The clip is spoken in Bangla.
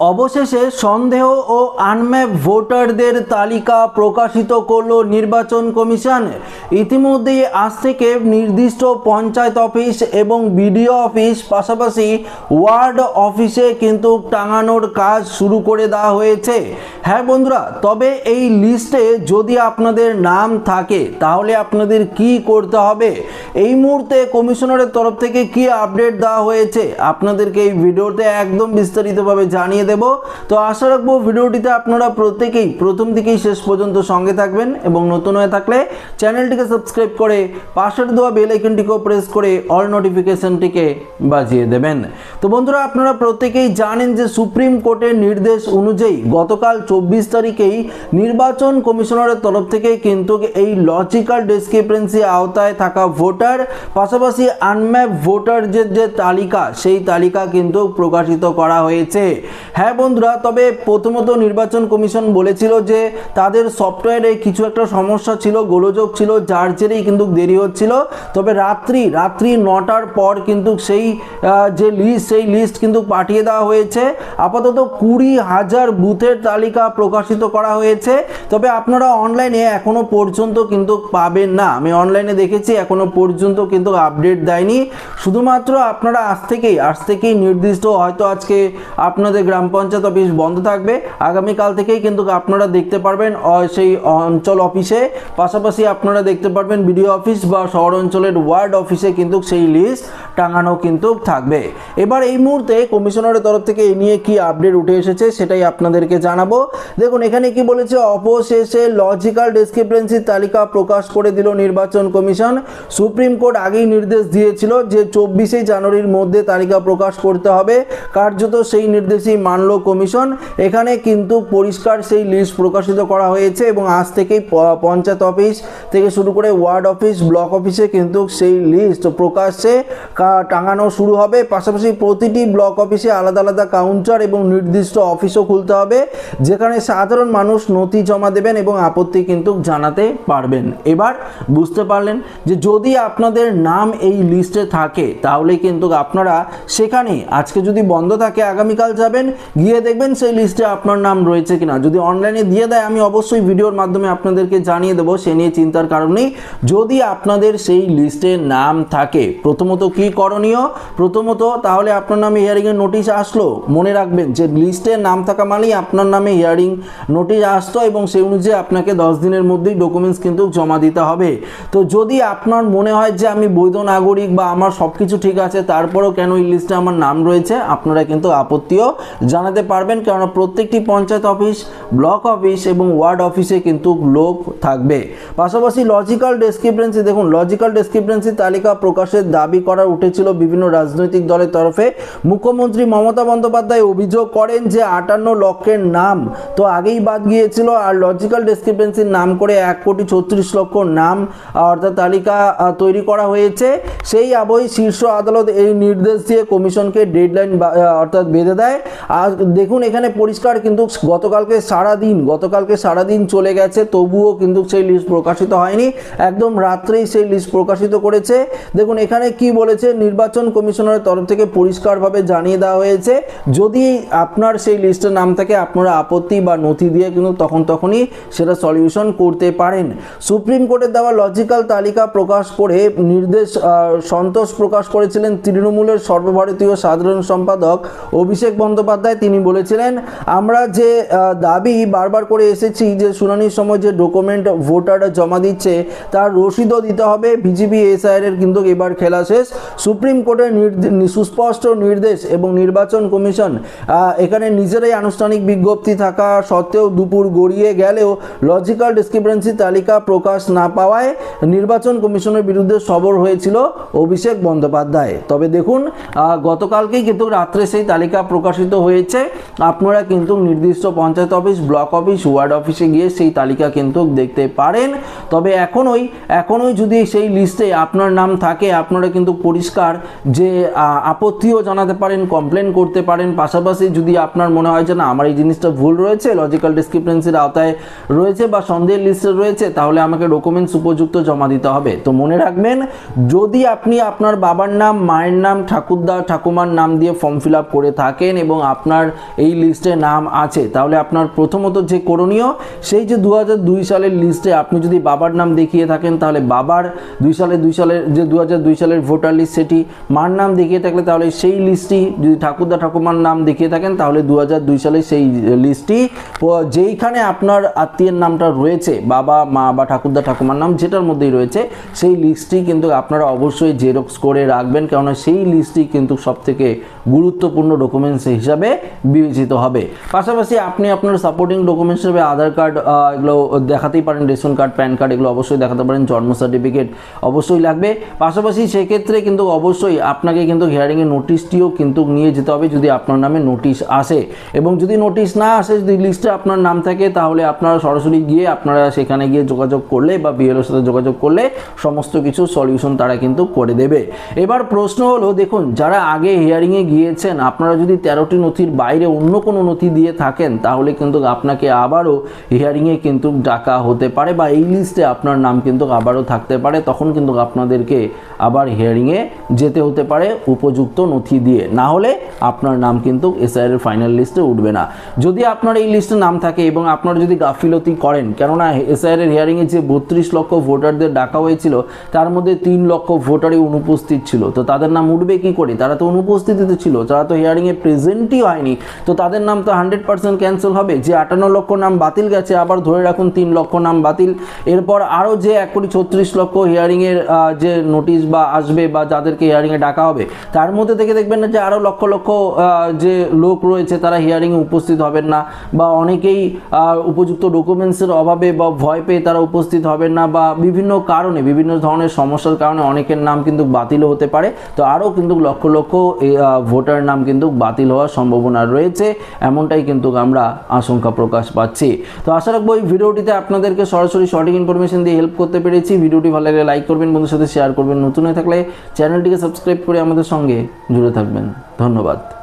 অবশেষে সন্দেহ ও আনম্যাপ ভোটারদের তালিকা প্রকাশিত করল নির্বাচন কমিশন। ইতিমধ্যেই আজ থেকে নির্দিষ্ট পঞ্চায়েত অফিস এবং বিডিও অফিস পাশাপাশি ওয়ার্ড অফিসে কিন্তু টাঙানোর কাজ শুরু করে দেওয়া হয়েছে। হ্যাঁ বন্ধুরা, তবে এই লিস্টে যদি আপনাদের নাম থাকে তাহলে আপনাদের কি করতে হবে, এই মুহূর্তে কমিশনারের তরফ থেকে কি আপডেট দেওয়া হয়েছে আপনাদেরকে এই ভিডিওতে একদম বিস্তারিতভাবে জানিয়ে দেব। তো আশা রাখবো ভিডিওটিতে আপনারা প্রত্যেকেই প্রথম থেকেই শেষ পর্যন্ত সঙ্গে থাকবেন এবং নতুন হয়ে থাকলে চ্যানেলটিকে সাবস্ক্রাইব করে পাশের দেওয়া বেল আইকনটিকেও প্রেস করে অল নোটিফিকেশনটিকে বাজিয়ে দেবেন। তো বন্ধুরা, আপনারা প্রত্যেকেই জানেন যে সুপ্রিম কোর্টের নির্দেশ অনুযায়ী গতকাল 24 তারিখেই নির্বাচন কমিশনারের তরফ থেকে কিন্তু এই লজিক্যাল ডিসক্রিপেন্সি আওতায় থাকা ভোটার পাশাপাশি আনম্যাপ ভোটার যে তালিকা সেই তালিকা কিন্তু প্রকাশিত করা হয়েছে। হ্যাঁ বন্ধুরা, তবে প্রথমত নির্বাচন কমিশন বলেছিল যে তাদের সফটওয়্যারে কিছু একটা সমস্যা ছিল, গোলযোগ ছিল, যার জেরেই কিন্তু দেরি হচ্ছিল। তবে রাত্রি 9টার পর কিন্তু সেই লিস্ট কিন্তু পাঠিয়ে দেওয়া হয়েছে। আপাতত 20,000 বুথের তালিকা প্রকাশিত করা হয়েছে। তবে আপনারা অনলাইনে এখনো পর্যন্ত কিন্তু পাবেন না, আমি অনলাইনে দেখেছি এখনো পর্যন্ত কিন্তু আপডেট দেয়নি। শুধুমাত্র আপনারা আজ থেকেই নির্দিষ্ট, হয়তো আজকে আপনাদের গ্রাম পঞ্চায়েত অফিস বন্ধ থাকবে, আগামীকাল থেকেই কিন্তু আপনারা দেখতে পারবেন সেই অঞ্চল অফিসে, পাশাপাশি আপনারা দেখতে পারবেন বিডিও অফিস বা শহর অঞ্চলের ওয়ার্ড অফিসে কিন্তু সেই লিস্ট টাঙানো কিন্তু থাকবে। এবার এই মুহূর্তে কমিশনারের তরফ থেকে এই নিয়ে কি আপডেট উঠে এসেছে সেটাই আপনাদেরকে জানাবো। দেখুন এখানে কি বলেছে, অবশেষে লজিক্যাল ডিসক্রিপেন্সির তালিকা প্রকাশ করে দিল নির্বাচন কমিশন। সুপ্রিম কোর্ট আগেই নির্দেশ দিয়েছিল যে 24শে জানুয়ারির মধ্যে তালিকা প্রকাশ করতে হবে, কার্যত সেই নির্দেশই মানল কমিশন। এখানে কিন্তু পরিষ্কার সেই লিস্ট প্রকাশিত করা হয়েছে এবং আজ থেকেই পঞ্চায়েত অফিস থেকে শুরু করে ওয়ার্ড অফিস, ব্লক অফিসে কিন্তু সেই লিস্ট প্রকাশ্যে টাঙানো শুরু হবে। পাশাপাশি প্রতিটি ব্লক অফিসে আলাদা আলাদা কাউন্টার এবং নির্দিষ্ট অফিসও খুলতে হবে, যেখানে সাধারণ মানুষ নথি জমা দেবেন এবং আপত্তি কিন্তু জানাতে পারবেন। এবার বুঝতে পারলেন যে যদি আপনাদের নাম এই লিস্টে থাকে তাহলে কিন্তু আপনারা সেখানে, আজকে যদি বন্ধ থাকে আগামীকাল যাবেন, গিয়ে দেখবেন সেই লিস্টে আপনার নাম রয়েছে কিনা। যদি অনলাইনে দিয়ে দেয় আমি অবশ্যই ভিডিওর মাধ্যমে আপনাদেরকে জানিয়ে দেবো, সে নিয়ে চিন্তার কারণ নেই। যদি আপনাদের সেই লিস্টে নাম থাকে, প্রথমত কি করণীয়, প্রথমত তাহলে আপনার নামে হিয়ারিংয়ের নোটিশ আসলো, মনে রাখবেন যে লিস্টে নাম থাকা মানেই আপনার নামে হিয়ারিং নোটিশ আসতো এবং সেই অনুযায়ী আপনাকে 10 দিনের মধ্যেই ডকুমেন্টস কিন্তু জমা দিতে হবে। তো যদি আপনার মনে হয় যে আমি বৈধ নাগরিক বা আমার সব কিছু ঠিক আছে, তারপরেও কেন এই লিস্টে আমার নাম রয়েছে, আপনারা কিন্তু আপত্তিও জানাতে পারবেন, কেননা প্রত্যেকটি পঞ্চায়েত অফিস, ব্লক অফিস এবং ওয়ার্ড অফিসে কিন্তু লোক থাকবে। পাশাপাশি লজিক্যাল ডিসক্রিপেন্সি, দেখুন লজিক্যাল ডিসক্রিপেন্সি তালিকা প্রকাশের দাবি করা উঠেছিল বিভিন্ন রাজনৈতিক দলের তরফে। মুখ্যমন্ত্রী মমতা বন্দ্যোপাধ্যায় অভিযোগ করেন যে 58 লক্ষের নাম তো আগেই বাদ গিয়েছিল, আর লজিক্যাল ডিসক্রিপেন্সির নাম করে 1,36,00,000 নাম অর্থাৎ তালিকা তৈরি করা হয়েছে। সেই আবহে শীর্ষ আদালত এই নির্দেশ দিয়ে কমিশনকে ডেডলাইন অর্থাৎ বেঁধে দেয়। আর দেখুন এখানে পরিষ্কার কিন্তু গতকালকে সারাদিন চলে গেছে, তবুও কিন্তু সেই লিস্ট প্রকাশিত হয়নি, একদম রাত্রেই সেই লিস্ট প্রকাশিত করেছে। দেখুন এখানে কি বলেছে, নির্বাচন কমিশনারের তরফ থেকে পরিষ্কারভাবে জানিয়ে দেওয়া হয়েছে যদি আপনার সেই লিস্টের নাম থাকে আপনারা আপত্তি বা নথি দিয়ে কিন্তু তখনই সেটা সলিউশন করতে পারেন। সুপ্রিম কোর্টের দেওয়া লজিক্যাল তালিকা প্রকাশ করে নির্দেশ সন্তোষ প্রকাশ করেছিলেন তৃণমূলের সর্বভারতীয় সাধারণ সম্পাদক অভিষেক বন্দ্যোপাধ্যায়। তিনি বলেছিলেন, আমরা যে দাবি বারবার করে এসেছি যে শুনানির সময় যে ডকুমেন্ট ভোটাররা জমা দিচ্ছে তার রসিদও দিতে হবে। বিজেপি এসআইআর কিন্তু এবার খেলা শেষ। সুপ্রিম কোর্টের সুস্পষ্ট নির্দেশ এবং নির্বাচন কমিশন এখানে নিজেরাই আনুষ্ঠানিক বিজ্ঞপ্তি থাকা সত্ত্বেও দুপুর গড়িয়ে গেলেও লজিক্যাল ডিসক্রিপেন্সি তালিকা প্রকাশ না পাওয়ায় নির্বাচন কমিশনের বিরুদ্ধে সরব হয়েছিল অভিষেক বন্দ্যোপাধ্যায়। তবে দেখুন গতকালকেই কিন্তু রাত্রে সেই তালিকা প্রকাশিত হয়েছে। আপনারা কিন্তু নির্দিষ্ট panchayat office, block office, ward অফিসে গিয়ে সেই তালিকা কিন্তু দেখতে পারেন। তবে এখনোই যদি সেই লিস্টে আপনার নাম থাকে আপনারা কিন্তু পরিষ্কার পরিষ্কার যে আপত্তিও জানাতে পারেন, কমপ্লেন করতে পারেন। পাশাপাশি যদি আপনার মনে হয় যে না আমার এই জিনিসটা ভুল রয়েছে, লজিক্যাল ডিসক্রিপেন্সির আওতায় রয়েছে বা সন্দেহের লিস্টে রয়েছে, তাহলে আমাকে ডকুমেন্টস উপযুক্ত জমা দিতে হবে। তো মনে রাখবেন, যদি আপনি আপনার বাবার নাম, মায়ের নাম, ঠাকুরদা ঠাকুমার নাম দিয়ে ফর্ম ফিল আপ করে থাকেন এবং আপনার এই লিস্টে নাম আছে, তাহলে আপনার প্রথমত যে করণীয়, সেই যে 2002 সালের লিস্টে আপনি যদি বাবার নাম দেখিয়ে থাকেন তাহলে বাবার 2 সালের যে 2002 সালের ভোটার লিস্ট সেটি, মার নাম দেখিয়ে থাকলে তাহলে সেই লিস্টটি, যদি ঠাকুরদা ঠাকুমার নাম দেখিয়ে থাকেন তাহলে 2002 সালের সেই লিস্টটি, যেইখানে আপনার আত্মীয়ের নামটা রয়েছে, বাবা মা বা ঠাকুরদা ঠাকুমার নাম যেটার মধ্যেই রয়েছে, সেই লিস্টটি কিন্তু আপনারা অবশ্যই জেরক্স করে রাখবেন, কেননা সেই লিস্টটি কিন্তু সবথেকে গুরুত্বপূর্ণ ডকুমেন্টস হিসাবে বিবেচিত হবে। পাশাপাশি আপনি আপনার সাপোর্টিং ডকুমেন্টস হিসেবে আধার কার্ড এগুলো দেখাতেই পারেন, রেশন কার্ড, প্যান কার্ড এগুলো অবশ্যই দেখাতে পারেন, জন্ম সার্টিফিকেট অবশ্যই লাগবে। পাশাপাশি সেক্ষেত্রে কিন্তু অবশ্যই আপনাকে কিন্তু হিয়ারিংয়ের নোটিশটিও কিন্তু নিয়ে যেতে হবে যদি আপনার নামে নোটিশ আসে, এবং যদি নোটিশ না আসে, যদি লিস্টে আপনার নাম থাকে, তাহলে আপনারা সরাসরি গিয়ে আপনারা সেখানে গিয়ে যোগাযোগ করলে বা বিএলওর সাথে যোগাযোগ করলে সমস্ত কিছু সলিউশন তারা কিন্তু করে দেবে। এবার প্রশ্ন হলো, দেখুন যারা আগে হিয়ারিংয়ে গিয়েছেন, আপনারা যদি 13টি নথির বাইরে অন্য কোনো নথি দিয়ে থাকেন তাহলে কিন্তু আপনাকে আবারও হিয়ারিংয়ে কিন্তু ডাকা হতে পারে বা এই লিস্টে আপনার নাম কিন্তু আবারও থাকতে পারে। তখন কিন্তু আপনাদেরকে আবার হিয়ারিংয়ে যেতে হতে পারে উপযুক্ত নথি দিয়ে, না হলে আপনার নাম কিন্তু এসআইআর এর ফাইনাল লিস্টে উঠবে না। যদি আপনার এই লিস্টে নাম থাকে এবং আপনারা যদি গাফিলতি করেন, কেননা এসআইআর এর হিয়ারিংয়ে যে 32 লক্ষ ভোটারদের ডাকা হয়েছিল তার মধ্যে 3 লক্ষ ভোটারই অনুপস্থিত ছিল, তো তাদের নাম উঠবে কি করে? তারা তো অনুপস্থিতিতে ছিল, তারা তো হিয়ারিংয়ে প্রেজেন্টই হয়নি, তো তাদের নাম তো 100% ক্যান্সেল হবে। যে 58 লক্ষ নাম বাতিল গেছে, আবার ধরে রাখুন 3 লক্ষ নাম বাতিল, এরপর আরও যে 1,36 লক্ষ হিয়ারিংয়ের যে নোটিশ বা আসবে বা যাদেরকে হিয়ারিংয়ে ডাকা হবে, তার মধ্যে থেকে দেখবেন না যে আরও লক্ষ লক্ষ যে লোক রয়েছে তারা হিয়ারিংয়ে উপস্থিত হবেন না, বা অনেকেই উপযুক্ত ডকুমেন্টসের অভাবে বা ভয় পেয়ে তারা উপস্থিত হবেন না, বা বিভিন্ন কারণে, বিভিন্ন ধরনের সমস্যার কারণে অনেকের নাম কিন্তু বাতিলও হতে পারে। তো আরও কিন্তু লক্ষ লক্ষ ভোটার নাম কিন্তু বাতিল হওয়ার সম্ভাবনা রয়েছে, এমনটাই কিন্তু আমরা আশঙ্কা প্রকাশ পাচ্ছি। তো আশা রাখবো এই ভিডিওটিতে আপনাদেরকে সরাসরি সঠিক ইনফরমেশন দিয়ে হেল্প করতে পেরেছি। ভিডিওটি ভালো লাগলে লাইক করবেন, বন্ধুদের সাথে শেয়ার করবেন, নতুন হয়ে থাকলে চ্যানেলটিকে সাবস্ক্রাইব করে আমাদের সঙ্গে জুড়ে থাকবেন। ধন্যবাদ।